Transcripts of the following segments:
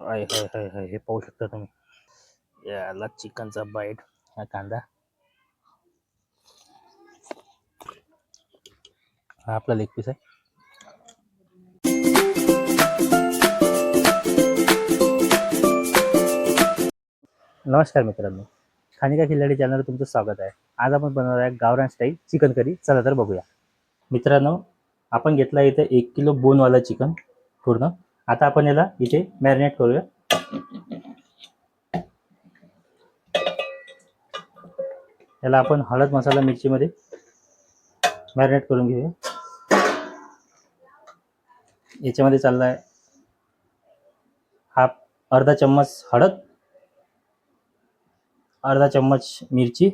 हाय हाय हाय हाय, हे पाहू शकता तुम्ही. याला चिकनचा बाईट. हा कांदा, हा आपला लेग पीस आहे. नमस्कार मित्रांनो, खानिका खिल्लाडी चॅनलवर तुमचं स्वागत आहे. आज आपण बनवणार आहे गावरान स्टाईल चिकन करी. चला तर बघूया. मित्रांनो, आपण घेतला इथे 1 किलो बोनवाला चिकन पूर्ण. आता आपण याला इथे मॅरिनेट करूया. याला आपण हळद मसाला मिरचीमध्ये मॅरिनेट करून घेऊया. याच्यामध्ये चालला आहे हा अर्धा चम्मच हळद, अर्धा चम्मच मिरची,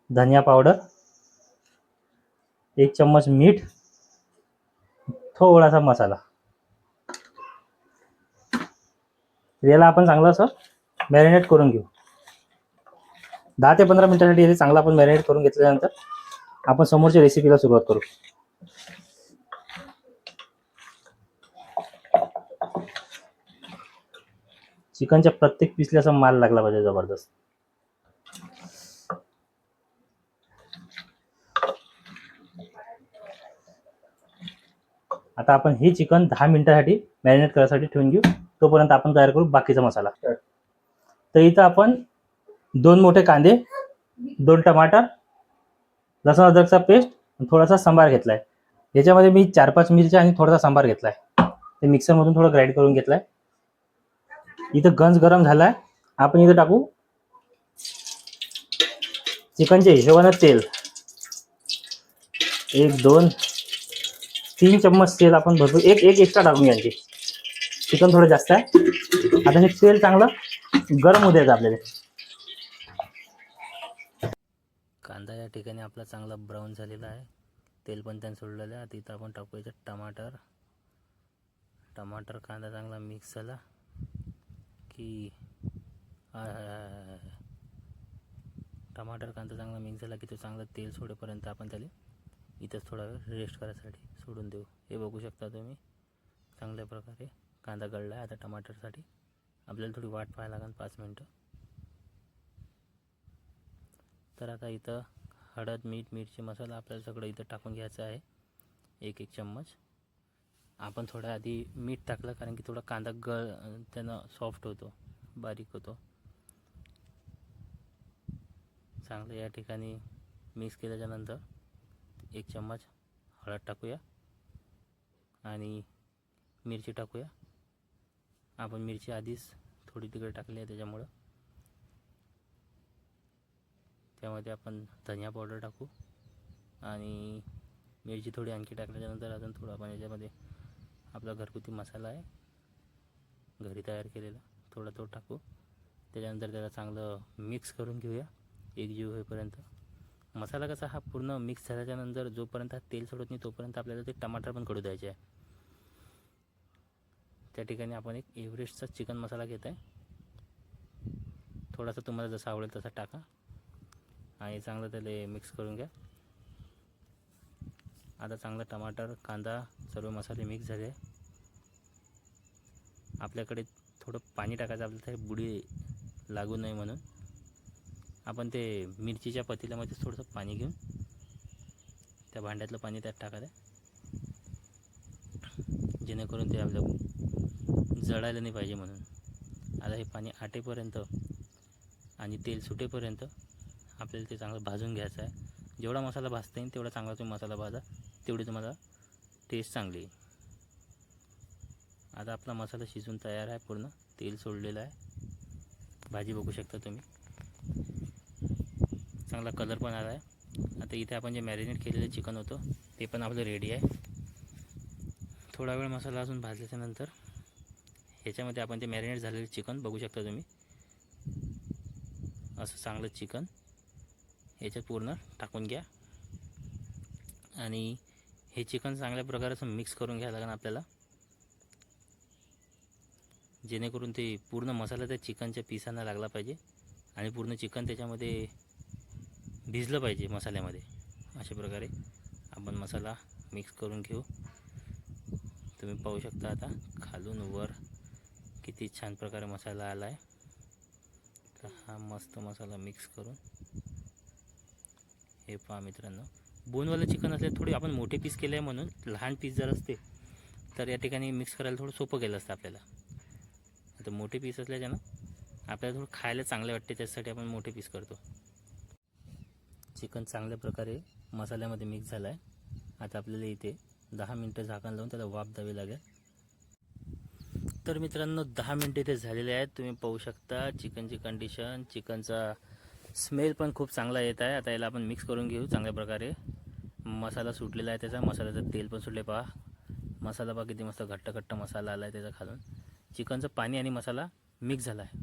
धनिया पावडर, 1 चम्मच मीठ, थोडासा मसाला. याला आपण चांगलं असं मॅरिनेट करून घेऊ. 10 ते 15 मिनिटांसाठी हे चांगलं आपण मॅरिनेट करून घेतल्यानंतर आपण समोरच्या रेसिपीला सुरुवात करू. चिकनच्या प्रत्येक पीसला असा माल लागला पाहिजे जबरदस्त. आता आपण हे चिकन 10 मिनिटांसाठी मॅरिनेट करायसाठी ठेवून घेऊ. तोपर्यंत आपण तयार करू बाकीचा मसाला. तर इथं आपण 2 मोठे कांदे, 2 टमाटर, लसूण अद्रकचा पेस्ट, थोडासा सांबार घेतलाय. याच्यामध्ये मी 4-5 मिरच्या आणि थोडासा सांबार घेतलाय. ते मिक्सरमधून थोडं ग्राइंड करून घेतलाय. इथं गंज गरम झालाय. आपण इथं टाकू चिकनच्या हिशोबाने तेल. 1 2 3 चम्मच तेल आपण भरपूर एक एक्स्ट्रा टाकून घ्यायचे. चिकन थोडं जास्त आहे. आता हे तेल चांगलं गरम होऊ द्यायचं आपल्याला. कांदा या ठिकाणी आपला चांगला ब्राऊन झालेला आहे. तेल पण त्याने सोडलेलं आहे. आता इथं आपण टाकू याच्यात टमाटर. कांदा चांगला मिक्स झाला की टमाटर कांदा चांगला मिक्स झाला की तो चांगला तेल सोडेपर्यंत आपण त्याला इथंच थोडा वेळ रेस्ट करायसाठी सोडून देऊ. हे बघू शकता तुम्ही चांगल्या प्रकारे कांदा गळला आहे. आता टमाटरसाठी आपल्याला थोडी वाट पाहायला लागेल 5 मिनटं. तर आता इथं हळद, मीठ, मिरची, मसाला आपल्याला सगळं इथं टाकून घ्यायचं आहे. 1 चम्मच. आपण थोडा आधी मीठ टाकलं कारण की थोडा कांदा त्यानं सॉफ्ट होतो, बारीक होतो. चांगलं या ठिकाणी मिक्स केल्याच्यानंतर 1 चम्मच हळद टाकूया आणि मिरची टाकूया. आपण मिरची आधीच थोडी तिकडे टाकली आहे त्याच्यामुळं. त्यामध्ये आपण धनिया पावडर टाकू आणि मिरची थोडी आणखी टाकल्याच्यानंतर अजून थोडं आपण याच्यामध्ये आपला घरगुती मसाला आहे घरी तयार केलेला, थोडा तो टाकू. त्याच्यानंतर त्याला चांगलं मिक्स करून घेऊया एकजीव होईपर्यंत. मसाला कसा हा पूर्ण मिक्स झाल्याच्यानंतर जोपर्यंत हा तेल सोडत नाही तोपर्यंत आपल्याला ते टमाटर पण कडू द्यायचे आहे. त्या ठिकाणी आपण एक एव्हरेस्टचा चिकन मसाला घेत आहे. थोडासा तुम्हाला जसा आवडेल तसा टाका आणि चांगलं त्याला मिक्स करून घ्या. आता चांगलं टमाटर, कांदा, सर्व मसाले मिक्स झाले. आपल्याकडे थोडं पाणी टाकायचं आपल्याला ते बुडी लागू नये म्हणून. आपण ते मिरचीच्या पतील्यामध्ये थोडंसं पाणी घेऊन त्या भांड्यातलं पाणी त्यात टाकायचं जेणेकरून ते आपलं जळायला नाही पाहिजे म्हणून. आता हे पाणी आटेपर्यंत आणि तेल सुटेपर्यंत आपल्याला ते चांगलं भाजून घ्यायचं आहे. जेवढा मसाला भाजता येईल तेवढा चांगला तुम्ही मसाला भाजा, तेवढी तुम्हाला टेस्ट चांगली येईल. आता आपला मसाला शिजून तयार आहे, पूर्ण तेल सोडलेलं आहे. भाजी बघू शकता तुम्ही, चांगला कलर पण आला आहे. आता इथे आपण जे मॅरिनेट केलेलं चिकन होतं ते पण आपलं रेडी आहे. थोडा वेळ मसाला अजून भाजल्याच्यानंतर ह्याच्यामध्ये आपण ते मॅरिनेट झालेलं चिकन बघू शकता तुम्ही. असं चांगलं चिकन ह्याच्यात पूर्ण टाकून घ्या आणि हे चिकन चांगल्या प्रकारे असं मिक्स करून घ्यायला लागेल आपल्याला, जेणेकरून ते पूर्ण मसाला त्या चिकनच्या पिसांना लागला पाहिजे आणि पूर्ण चिकन त्याच्यामध्ये भिजलं पाहिजे मसाल्यामध्ये. अशा प्रकारे आपण मसाला मिक्स करून घेऊ. तुम्ही पाहू शकता आता खालून वर किती छान प्रकारे मसाला आला आहे. तर हा मस्त मसाला मिक्स करून हे पहा मित्रांनो, बोनवालं चिकन असले थोडे आपण मोठे पीस केले आहे म्हणून लहान पीस जर असते तर या ठिकाणी मिक्स करायला थोडं सोपं गेलं असतं आपल्याला. आता मोठे पीस असल्याच्यानं आपल्याला थोडं खायला चांगले वाटते, त्यासाठी आपण मोठे पीस करतो. चिकन चांगल्या प्रकारे मसाल्यामध्ये मिक्स झालं आहे. आता आपल्याला इथे 10 मिनटं झाकण लावून त्याला वाफ द्यावी लागेल. तर मित्रांनो 10 मिनटं इथे झालेले आहेत. तुम्ही पाहू शकता चिकनची कंडिशन, चिकनचा स्मेल पण खूप चांगला येत आहे. आता याला आपण मिक्स करून घेऊ चांगल्या प्रकारे. मसाला सुटलेला आहे त्याचा, मसाल्याचं तेल पण सुटले पहा. मसाला पहा किती मस्त घट्ट घट्ट मसाला आला आहे त्याचा खालून. चिकनचं पाणी आणि मसाला मिक्स झाला आहे.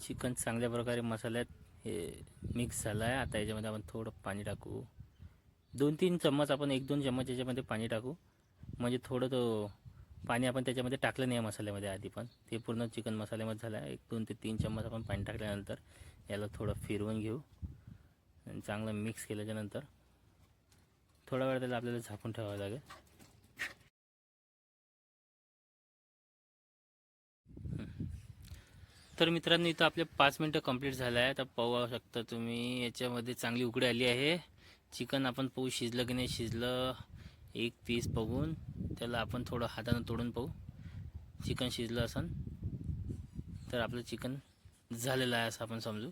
चिकन चांगल्या प्रकारे मसाल्यात हे मिक्स झालं आहे. आता याच्यामध्ये आपण थोडं पाणी टाकू. 2-3 चम्मच, आपण 1-2 चम्मच याच्यामध्ये पाणी टाकू. म्हणजे थोडं तो पाणी आपण त्याच्यामध्ये टाकलं नाही आहे मसाल्यामध्ये आधी, पण ते पूर्ण चिकन मसाल्यामध्ये झालं आहे. 1-2 ते 3 चम्मच आपण पाणी टाकल्यानंतर याला थोडं फिरवून घेऊ आणि चांगलं मिक्स केल्याच्यानंतर थोडा वेळ त्याला आपल्याला झाकून ठेवावं लागेल. तर मित्रांनो इथं आपले 5 मिनटं कंप्लीट झालं आहे. तर पाहू शकता तुम्ही याच्यामध्ये चांगली उकळी आली आहे. चिकन आपण पाहू शिजलं की नाही शिजलं. एक पीस बघून त्याला आपण थोडं हातानं तोडून पाहू. चिकन शिजलं असन तर आपलं चिकन झालेलं आहे असं आपण समजू.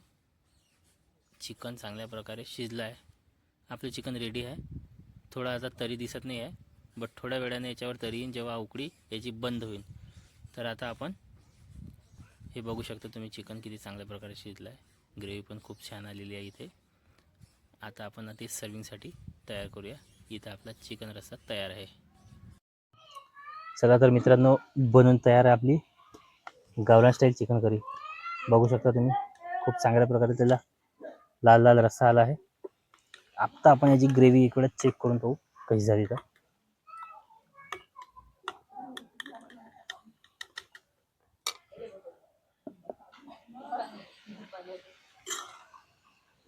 चिकन चांगल्या प्रकारे शिजलं आहे. आपलं चिकन रेडी आहे. थोडा आता तरी दिसत नाही आहे, बट थोड्या वेळाने याच्यावर तरी येईन जेव्हा उकळी याची बंद होईल. तर आता आपण हे बघू शकता तुम्ही चिकन किती चांगल्या प्रकारे शिजलं आहे. ग्रेव्ही पण खूप छान आलेली आहे इथे. आता आपण ते सर्विंगसाठी तयार करूया. इथं आपला चिकन रस्सा तयार आहे. चला तर मित्रांनो, बनवून तयार आहे आपली गावरान स्टाईल चिकन करी. बघू शकता तुम्ही खूप चांगल्या प्रकारे त्याला लाल लाल रस्सा आला आहे. आत्ता आपण याची ग्रेव्ही इकडे चेक करून पाहू कशी झाली तर.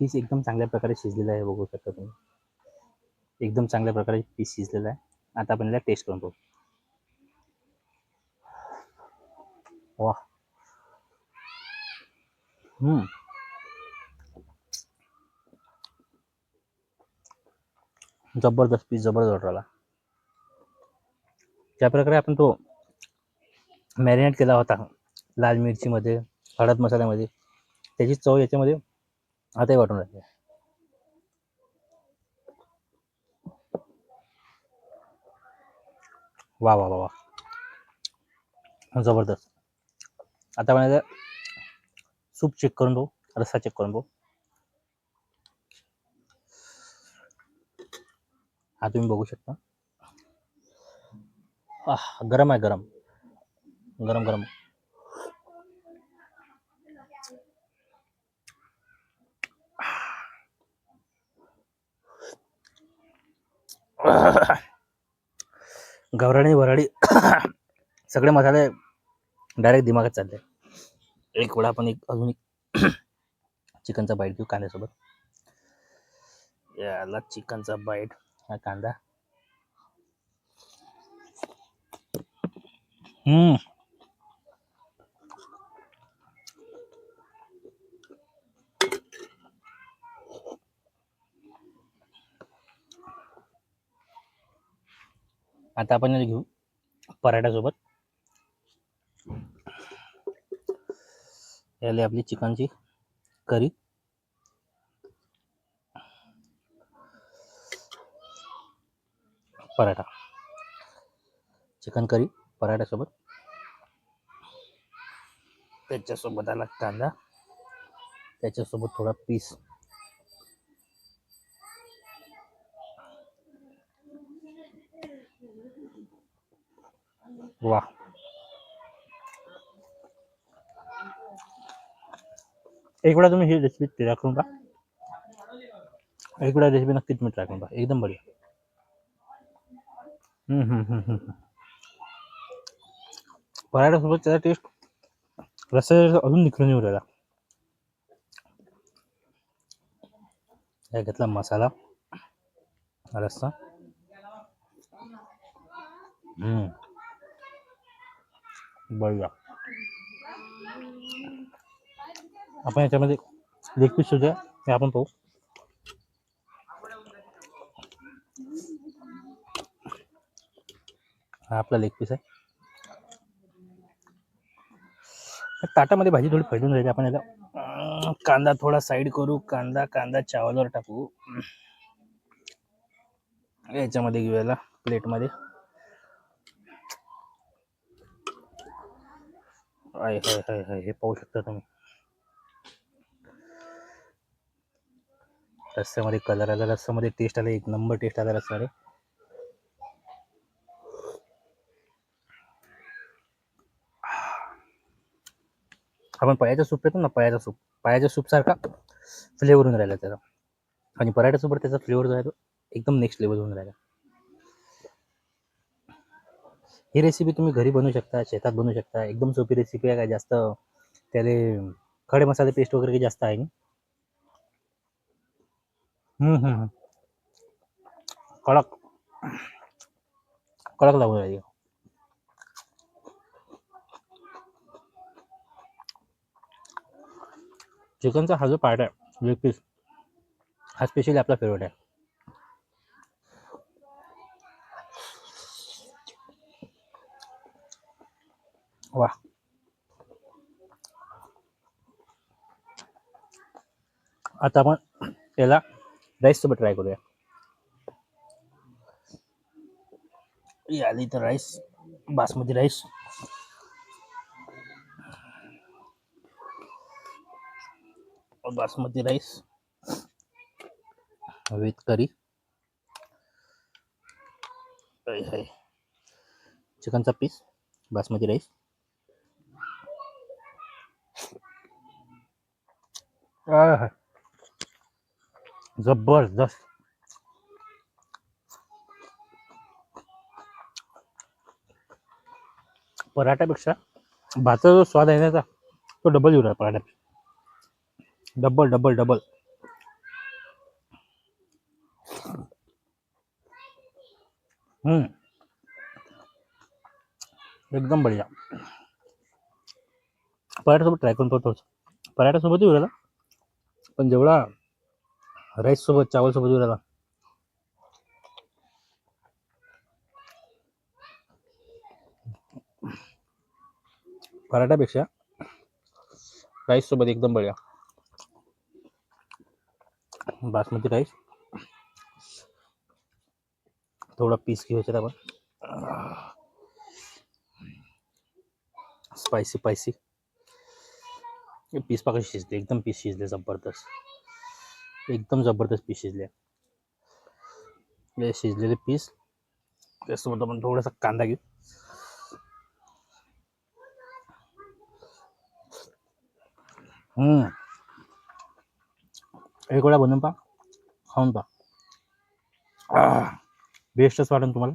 पीस एकदम चांगल्या प्रकारे शिजलेला आहे. बघू शकता तुम्ही एकदम चांगल्या प्रकारे पीस शिजलेला आहे. आता आपण याला टेस्ट करून पाहू. वाह, जबरदस्त पीस, जबरदस्त राहिला. ज्या प्रकारे आपण तो मॅरिनेट केला होता लाल मिरचीमध्ये, हळद मसाल्यामध्ये, त्याची चव याच्यामध्ये आताही वाटून राहिली. वा वा वा वा, जबरदस्त. आता आपण सूप चेक करून पाहू, रस्सा चेक करून पाहू. हा तुम्ही बघू शकता. गरम आहे, गरम गरम गरम. गवराणी वराडी सगळे मसाले डायरेक्ट दिमागात चालले. एक वेळा आपण अजून एक चिकनचा बाईट घेऊ कांद्यासोबत. याला चिकनचा बाईट, हा कांदा. आता आपण याला घेऊ पराठ्यासोबत. याला आपली चिकनची करी, पराठा, चिकन करी पराठ्यासोबत. त्याच्यासोबत आला कांदा, त्याच्यासोबत थोडा पीस. वा, एक वेळा तुम्ही ही रेसिपी ट्राय करून पहा. एक वेळा रेसिपी नक्कीच तुम्ही ट्राय करून पहा, एकदम बढिया. पराठ्यासोबत त्याचा टेस्ट रस्सा अजून निखरून येऊ राहिला. या घेतला मसाला, रस्सा, बघूया आपण याच्यामध्ये लेग पीस सुद्धा हे आपण पाहू. हा आपला लेग पीस आहे. ताटामध्ये भाजी थोडी फैलून राहिली. आपण याला कांदा थोडा साईड करू. कांदा चावलवर टाकू. याच्यामध्ये घेऊ याला प्लेटमध्ये. हे पाहू शकता तुम्ही. रस्स्यामध्ये कलर आला, रस्स्यामध्ये टेस्ट आला, एक नंबर टेस्ट आला रस्स्यामध्ये. आपण पायाचा सूप येतो ना, पायाच्या सूप सारखा फ्लेवर होऊन राहिला त्याचा. आणि पराठ्यासोबत त्याचा फ्लेवर जो आहे तो एकदम नेक्स्ट लेवल होऊन राहिला. ही रेसिपी तुम्ही घरी बनवू शकता, शेतात बनवू शकता. एकदम सोपी रेसिपी आहे. काय जास्त त्याले खडे मसाले पेस्ट वगैरे काही जास्त आहे नाही. कडक लागून राहिली. चिकनचा हा जो पार्ट आहे, लेग पीस, हा स्पेशली आपला फेवरेट आहे. वा, आता आपण याला राईस सोबत ट्राय करूया. आली तर rice, basmati rice. Basmati rice with curry. चिकनचा पीस, बासमती राईस. जबरदस्त. पराठ्यापेक्षा भाताचा जो स्वाद आहे ना तो डबल येऊ राहिला पराठ्यात. डबल. एकदम बढिया. पराठ्यासोबत ट्राय करून पाहतो. पराठ्यासोबत येऊ राहिला, पण जेवढा राईस सोबत, चावल सोबत येऊ राहिला, पराठ्यापेक्षा राईस सोबत एकदम बढिया. बासमती राईस थोडा पीस घ्यायचा आपण. स्पायसी पीस पाकच शिजले, एकदम पीस शिजले. एकदम जबरदस्त पीस शिजले. हे शिजलेले पीस त्यासोबत आपण थोडासा कांदा घेऊ. एक वेळा बनवून पहा, खाऊन पहा, बेस्टच वाटेल तुम्हाला.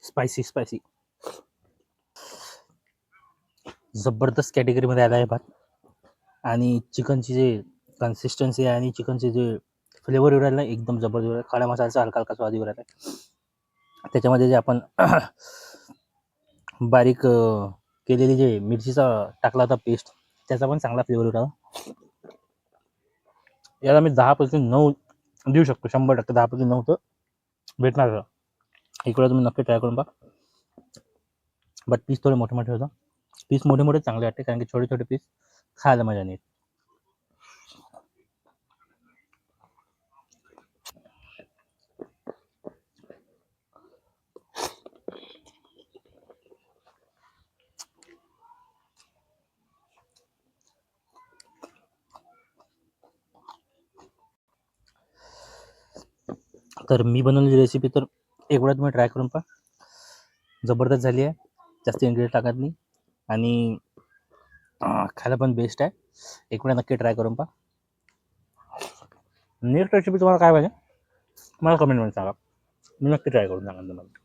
स्पायसी जबरदस्त कॅटेगरीमध्ये आला आहे भात. आणि चिकनची जे कन्सिस्टन्सी आहे आणि चिकनचे जे फ्लेवर येऊ राहिला एकदम जबरदस्त. काळ्या मसाल्याचा हलका स्वाद येऊ राहिला. त्याच्यामध्ये जे आपण बारीक केलेली जे मिरचीचा टाकला होता पेस्ट, त्याचा पण चांगला फ्लेवर येऊ राहिला. याला मी 10पैकी 9 देऊ शकतो. 100% 10पैकी 9 तर भेटणार. एक वेळा तुम्ही नक्की ट्राय करून पहा. बट पीस थोडे मोठे होता. पीस मोठे चांगले वाटते, कारण की छोटे पीस खायला मजा नाही. तर मी बनवलेली रेसिपी तर एक वेळा तुम्ही ट्राय करून पहा. जबरदस्त झाली आहे. जास्त इन्ग्रेडियंट टाकत नाही आणि खायला पण बेस्ट आहे. एक वेळा नक्की ट्राय करून पहा. नेक्स्ट रेसिपी तुम्हाला काय पाहिजे मला कमेंटमध्ये सांगा. मी नक्की ट्राय करून सांगा तुम्हाला.